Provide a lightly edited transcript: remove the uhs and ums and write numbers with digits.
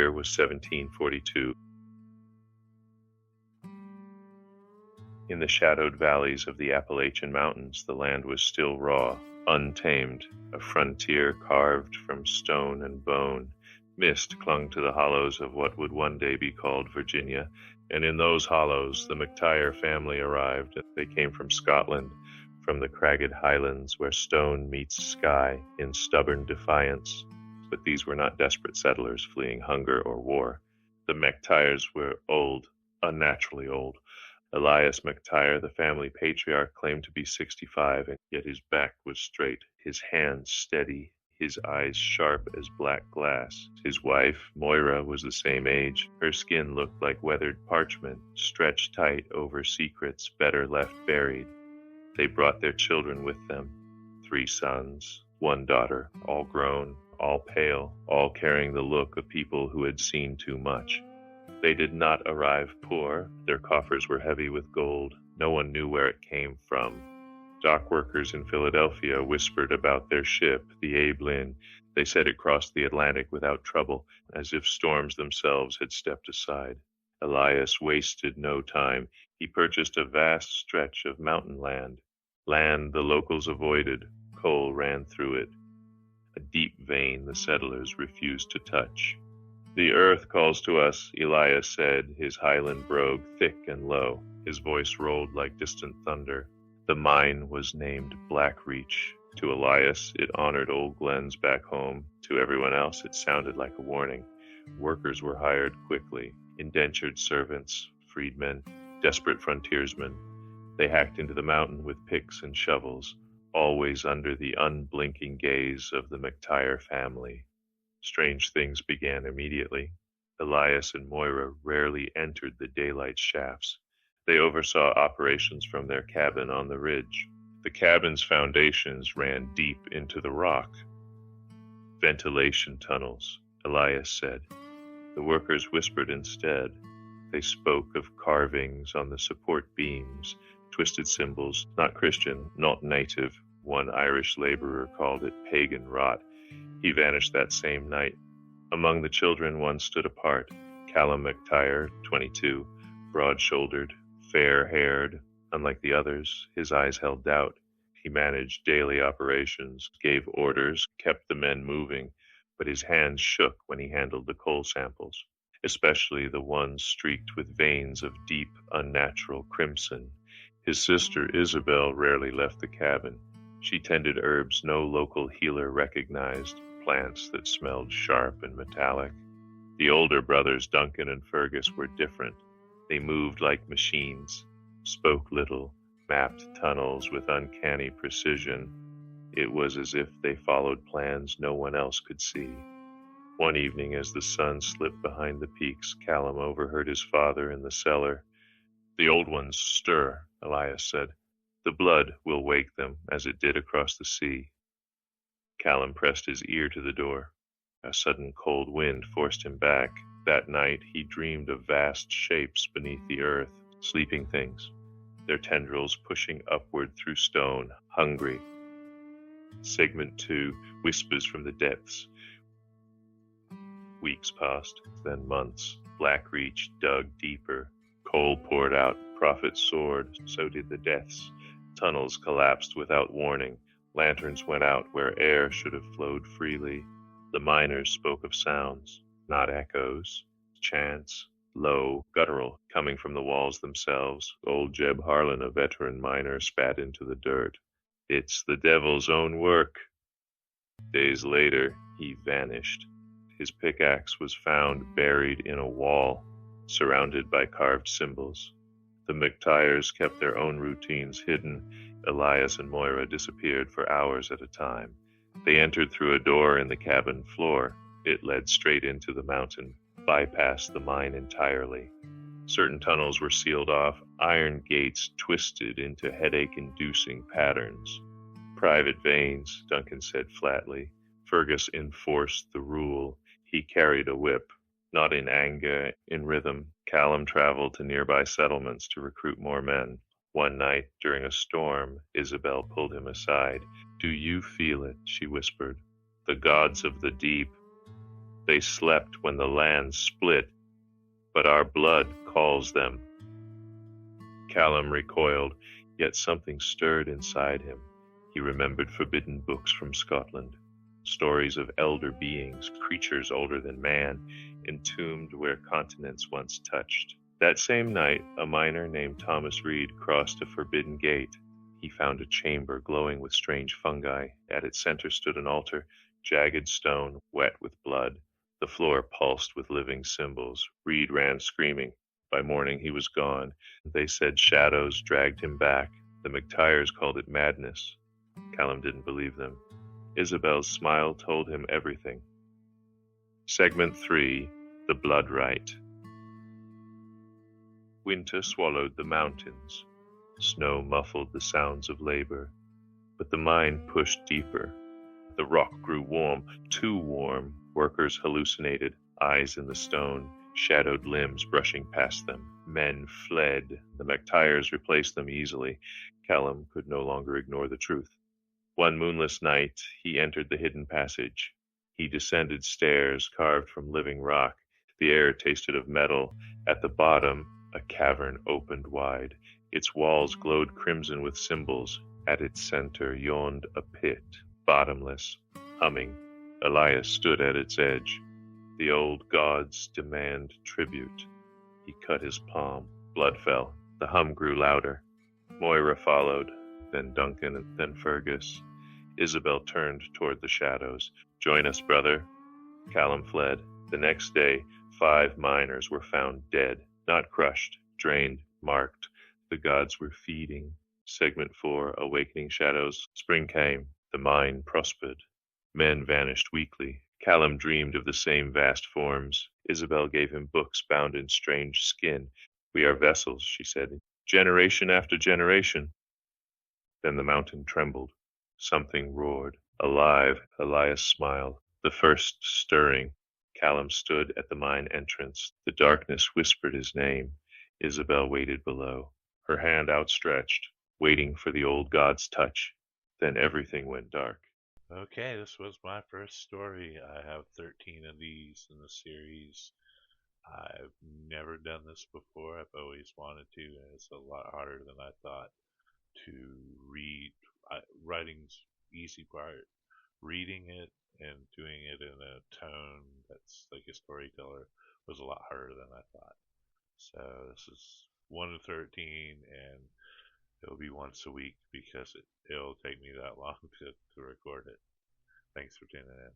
year was 1742. In the shadowed valleys of the Appalachian Mountains, the land was still raw, untamed, a frontier carved from stone and bone. Mist clung to the hollows of what would one day be called Virginia, and in those hollows the MacTire family arrived. They came from Scotland, from the cragged highlands where stone meets sky in stubborn defiance. But these were not desperate settlers fleeing hunger or war. The MacTires were old, unnaturally old. Elias MacTire, the family patriarch, claimed to be 65, and yet his back was straight, his hands steady, his eyes sharp as black glass. His wife, Moira, was the same age. Her skin looked like weathered parchment, stretched tight over secrets better left buried. They brought their children with them, 3 sons, 1 daughter, all grown, all pale, all carrying the look of people who had seen too much. They did not arrive poor. Their coffers were heavy with gold. No one knew where it came from. Dock workers in Philadelphia whispered about their ship, the Abe Lynn. They said it crossed the Atlantic without trouble, as if storms themselves had stepped aside. Elias wasted no time. He purchased a vast stretch of mountain land the locals avoided. Coal ran through it, a deep vein the settlers refused to touch. "The earth calls to us," Elias said, his Highland brogue thick and low. His voice rolled like distant thunder. The mine was named Blackreach. To Elias, it honored old Glens back home. To everyone else, it sounded like a warning. Workers were hired quickly, indentured servants, freedmen, desperate frontiersmen. They hacked into the mountain with picks and shovels, always under the unblinking gaze of the MacTire family. Strange things began immediately. Elias and Moira rarely entered the daylight shafts. They oversaw operations from their cabin on the ridge. The cabin's foundations ran deep into the rock. "Ventilation tunnels," Elias said. The workers whispered instead. They spoke of carvings on the support beams, twisted symbols, not Christian, not native. One Irish laborer called it pagan rot. He vanished that same night. Among the children, one stood apart. Callum MacTire, 22, broad-shouldered, fair-haired. Unlike the others, his eyes held doubt. He managed daily operations, gave orders, kept the men moving, but his hands shook when he handled the coal samples, especially the ones streaked with veins of deep, unnatural crimson. His sister Isabel rarely left the cabin. She tended herbs no local healer recognized, plants that smelled sharp and metallic. The older brothers, Duncan and Fergus, were different. They moved like machines, spoke little, mapped tunnels with uncanny precision. It was as if they followed plans no one else could see. One evening, as the sun slipped behind the peaks, Callum overheard his father in the cellar. "The old ones stir," Elias said. "The blood will wake them, as it did across the sea." Callum pressed his ear to the door. A sudden cold wind forced him back. That night he dreamed of vast shapes beneath the earth, sleeping things, their tendrils pushing upward through stone, hungry. Segment 2, whispers from the depths. Weeks passed, then months. Blackreach dug deeper. Coal poured out, profits soared, so did the deaths. Tunnels collapsed without warning. Lanterns went out where air should have flowed freely. The miners spoke of sounds, not echoes, chants, low, guttural, coming from the walls themselves. Old Jeb Harlan, a veteran miner, spat into the dirt. "It's the devil's own work." Days later, he vanished. His pickaxe was found buried in a wall, surrounded by carved symbols. The MacTires kept their own routines hidden. Elias and Moira disappeared for hours at a time. They entered through a door in the cabin floor. It led straight into the mountain, bypassed the mine entirely. Certain tunnels were sealed off, iron gates twisted into headache-inducing patterns. "Private veins," Duncan said flatly. Fergus enforced the rule. He carried a whip. Not in anger, in rhythm. Callum traveled to nearby settlements to recruit more men. One night, during a storm, Isabel pulled him aside. "Do you feel it?" she whispered. "The gods of the deep." They slept when the land split, but our blood calls them. Callum recoiled, yet something stirred inside him. He remembered forbidden books from Scotland, stories of elder beings, creatures older than man, entombed where continents once touched. That same night, a miner named Thomas Reed crossed a forbidden gate. He found a chamber glowing with strange fungi. At its center stood an altar, jagged stone, wet with blood. The floor pulsed with living symbols. Reed ran screaming. By morning he was gone. They said shadows dragged him back. The MacTires called it madness. Callum didn't believe them. Isabel's smile told him everything. Segment 3, The Blood Rite. Winter swallowed the mountains. Snow muffled the sounds of labor. But the mine pushed deeper. The rock grew warm, too warm. Workers hallucinated, eyes in the stone, shadowed limbs brushing past them. Men fled. The MacTires replaced them easily. Callum could no longer ignore the truth. One moonless night, he entered the hidden passage. He descended stairs carved from living rock. The air tasted of metal. At the bottom, a cavern opened wide. Its walls glowed crimson with symbols. At its center yawned a pit, bottomless, humming. Elias stood at its edge. The old gods demand tribute. He cut his palm. Blood fell. The hum grew louder. Moira followed, then Duncan, and then Fergus. Isabel turned toward the shadows. Join us, brother. Callum fled. The next day, 5 miners were found dead, not crushed, drained, marked. The gods were feeding. Segment 4, Awakening Shadows. Spring came. The mine prospered. Men vanished weekly. Callum dreamed of the same vast forms. Isabel gave him books bound in strange skin. We are vessels, she said, generation after generation. Then the mountain trembled. Something roared. Alive, Elias smiled. The first stirring. Callum stood at the mine entrance. The darkness whispered his name. Isabel waited below, her hand outstretched, waiting for the old god's touch. Then everything went dark. Okay, this was my first story. I have 13 of these in the series. I've never done this before. I've always wanted to, and it's a lot harder than I thought to read. Writing's easy part. Reading it and doing it in a tone that's like a storyteller was a lot harder than I thought. So this is 1 to 13, and it'll be once a week because it'll take me that long to record it. Thanks for tuning in.